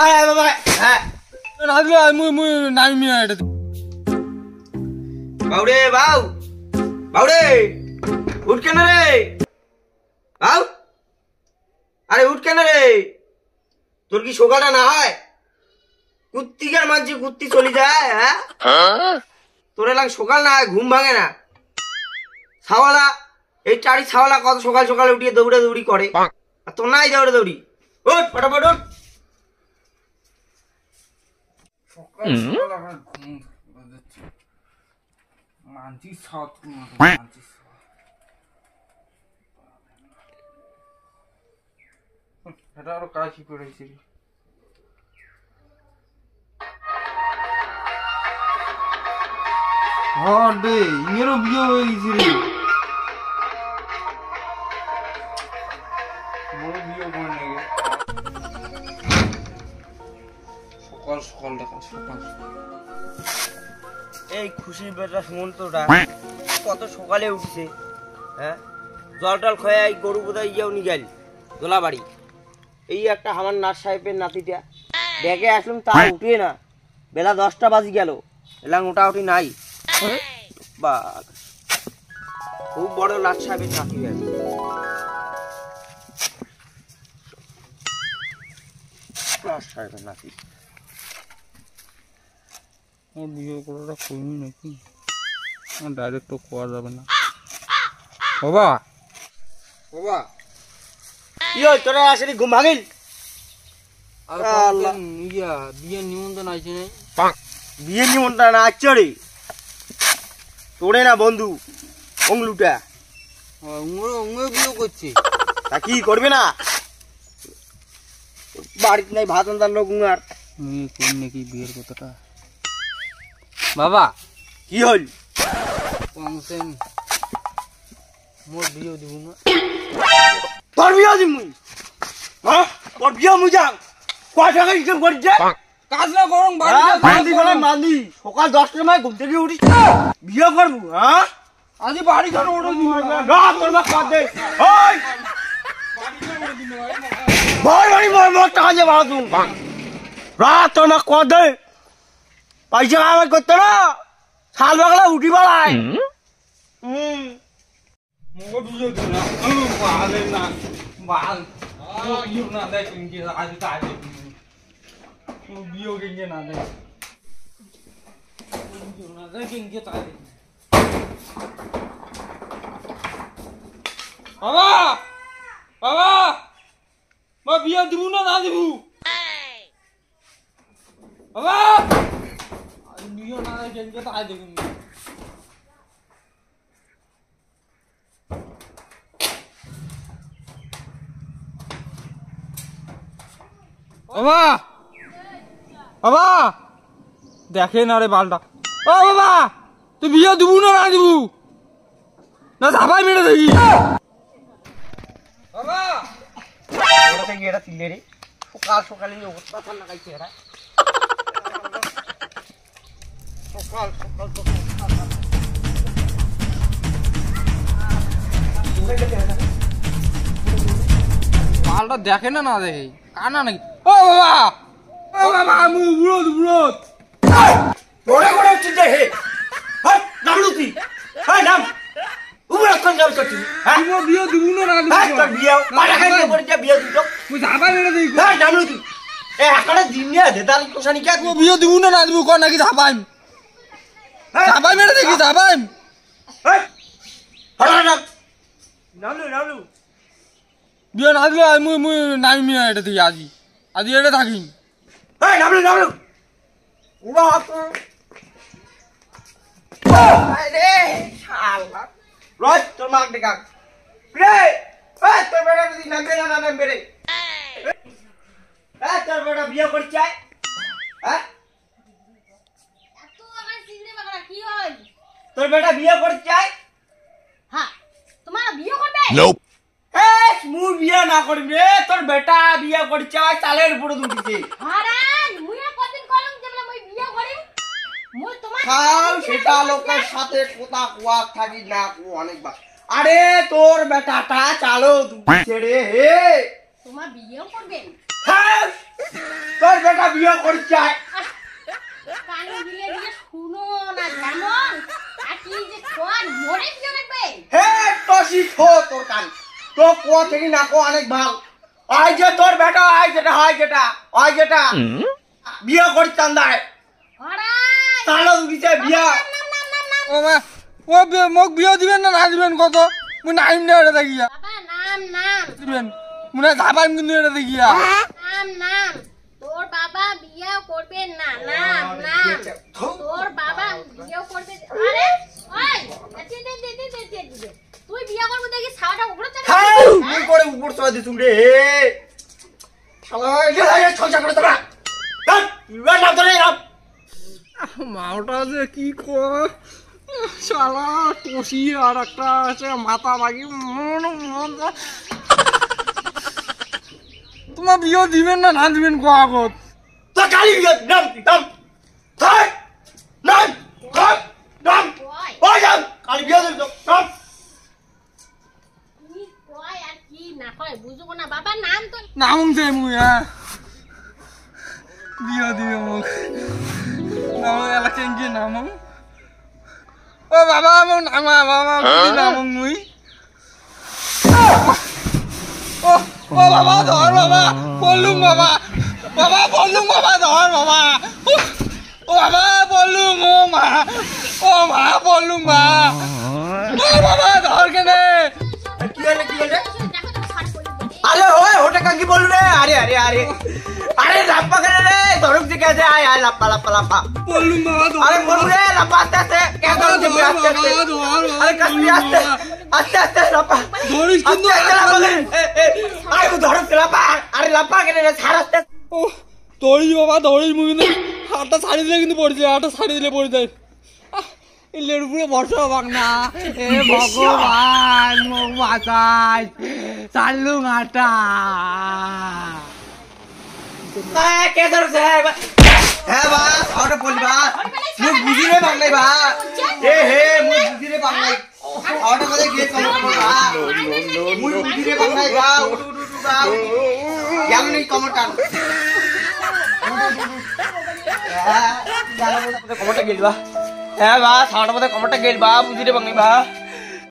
আয় বাবা হ্যাঁ নাজলে মুই নামি এটা বাউরে বাউরে উঠ কেন রে বাউ আরে উঠ কেন রে তোর কি সকালটা না হয় কুত্তিকার মাঝে কুত্তি চলে যায় হ্যাঁ তোর এলাম সকাল না হয় ঘুম ভাঙে না ছাওয়ালা এই চারি ছাওয়ালা কত সকাল সকালে উঠিয়ে দৌড়ি করে আর তোর নাই দৌড়ি ওঠ ফটাফট ওঠ এটা আরো কাশি পড়েছে হ্যাঁ রে ইয়েরও বিয়ে হয়ে গেছে রে বড় বিয়ে করে নেগে সকাল দেখা সকাল এই খুশির বেটা সুমন্তটা কত সকালে উঠছে হ্যাঁ জল টল খয়ে গরু বোধহয় ইয়েও নি গেল দোলাবাড়ি এই একটা আমার নার্স সাহেবের নাতিটা দেখে আসলাম তা উঠে না বেলা 10টা বাজি গেল এলাম ওটা নাই বা খুব বড় নার্স সাহেবের নাতি আছে নার্স সাহেবের নাতি বিয়ে করাটা করিনি নাকি ডাইরেক্ট তো করা যাবে না বাবা কি হয় তোরা আসলে ঘুম ভাঙিল বিয়ের নিমন্ত্রণ আছে নাই বিয়ে নিমন্ত্রণ আছে রে তোরে না বন্ধু অংলুটা বিয়ে করছে তা কি করবে না বাড়িতে নাই ভাত আনতার লোক আর করি নাকি বিয়ের কথাটা বাবা কি হল মোর বিয়ে দিব না তোর বিয়ে দিব মুই হ্যাঁ তোর বিয়ে মুই যাও কয় টাকা হিসেব করিস কাজলা গরম মালি সকাল 10টার সময় ঘুম থেকে উঠিস বিয়ে করবো হ্যাঁ আজ বাড়ি ঘর ওটা দিব টাকা যে ভাড়া তুমি রাত তোর মা কদে পয়সা কামাই করতে না শাল বাগলা উঠি বেড়ায় বাবা বিয়ে দিব না দিব বাবা বিয়ে না কেনকে তাই দেখুন বাবা দেখে না রে বালটা ও বাবা তুই বিয়ে দিব না দিব না ধাবাই মেরে দেখি বাবা এটা তিলে রে সকাল সকালে অবস্থা ঠান্ডা খাইছে এরা সকাল মালটা দেখে না দেখে কানা নাকি ও বাবা মু বুড়ত বড় চিন্তা হে নামলুতি নাম উপরে কোন যাও করছিস হ্যাঁ বিয়ে দিব না তোর বিয়ে পাড়া খাইছে করে যা বিয়ে দিত তুই ধাবাই মেরে দেখি নামলুতি এ আকারে দিন নিয়ে দে তার কোসানি কে বিয়ে দিব না দিব কোন নাকি ধাবাই মেরে দেখি ধাবাই নামলু বিয়ে না দিলে মুই নামি এটা থেকে আজি এটা থাকি নামলু উড়া আরে শালা রোজ তোর মাক দেখা রে তোর বেটা যদি নামবে রে তোর বেটা বিয়ে করছে হ্যাঁ তোর বেটা বিয়ে করছে হ্যাঁ তোমার বিয়ে করবে মুই বিয়ে না করবি রে তোর বেটা বিয়ে করছে চালের উপরে দুটিছে হারান মুই কতদিন কলম যেবলে মুই বিয়ে করি মুই তোমার খাও সেটা লোকের সাথে কথা কোয়া থাকি না অনেকবার আরে তোর বেটাটা চালো দুটিছে রে হে তোমার বিয়েও করবে তোর বেটা বিয়ে করতে চায় কানে দিলে দিলে শুনো না যেমন আর কি যে কোন মরে বিয়ে লাগবে হে টসি খো তোর কান তো কোয়া থেকে না কো অনেক ভাল আই যে তোর বেটা আই যেটা হয় যেটা ওই যেটা বিয়ে করতে চান্দায় ওরা তালো দিছে বিয়ে ও মা ও মোক বিয়ে দিবেন না দিবেন কত মুই নাইম না এটা দেখিয়া বাবা নাম নাম দিবেন মুনা যাবাইম কিন্তু এটা দেখিয়া নাম নাম তোর বাবা বিয়ে করবে না নাম নাম তোর বাবা বিয়ে করবে আরে ওই দে তুই বিয়ে করবে দেখি ছাওয়াটা উপরে চলে খাও মুই করে উপর সবাই দিছুম রে শালা এটা লাগে ছলছা করে তোরা কাট ইবা না ধরে রাম মাওটা যে কি কর শালা টসি আর একটা আছে মাথা লাগি তোমার বিয়ে দিবেন না দিবেন কো আগত তো কালি বিয়ে নাম নাম থাক নাম থাক নাম কয় ওই যাও কালি বিয়ে দিল নাম তুই কয় আর কি না কয় বুঝবো না বাবা নাম তো নাম দে মুই হ্যাঁ বিয়ে দিবে মোক নাম এলা কেঙ্কি নাম ও বাবা মোক নামা বাবা কি নাম মুই ও ও বাবা ধর বাবা বললুম বাবা বাবা বললুম বাবা ধর বাবা ও বাবা বললুম ও মা বললুম মা ও বাবা ধর কেনে কি হলে দেখো তো ছাড় করে দিবে আরে ওই হোটে কাকি বল রে আরে আরে আরে আরে লাপ্পা করে রে ধরুক দিকে আছে আয় আয় লাপ্পা লাপ্পা লাপ্পা বললুম বাবা ধর আরে বল রে লাপ্পা আস্তে আস্তে কে ধরুক দিকে আস্তে আস্তে আরে কাকি আস্তে আস্তে আস্তে লাপ্পা ধরিস কিন্তু আস্তে লাপ্পা করে আরে ধরুক লাপ্পা আরে লাপ্পা করে রে ছাড় আস্তে ও ধরিস বাবা ধরিস মুই কিন্তু হাতটা ছাড়ি দিলে কিন্তু পড়ে যায় হাতটা ছাড়ি দিলে পড়ে যায় ইলের উপরে বর্ষা বাক না এ ভগবান মোক বাঁচাই চালু হাঁটা কে ধরুক হ্যাঁ বা ওটা বলবি বা মুই বুঝি রে বাংলাই বা এ হে মুই বুঝি রে বাংলাই ওটা বলে গিয়ে কমর বা মুই বুঝি রে বাংলাই বা উড়ু উড়ু বা কেমন এই কমর কান কমরটা গেল বা হ্যাঁ বা সাউন্ড মধ্যে কমরটা গেল বা বুঝি রে বাংলাই বা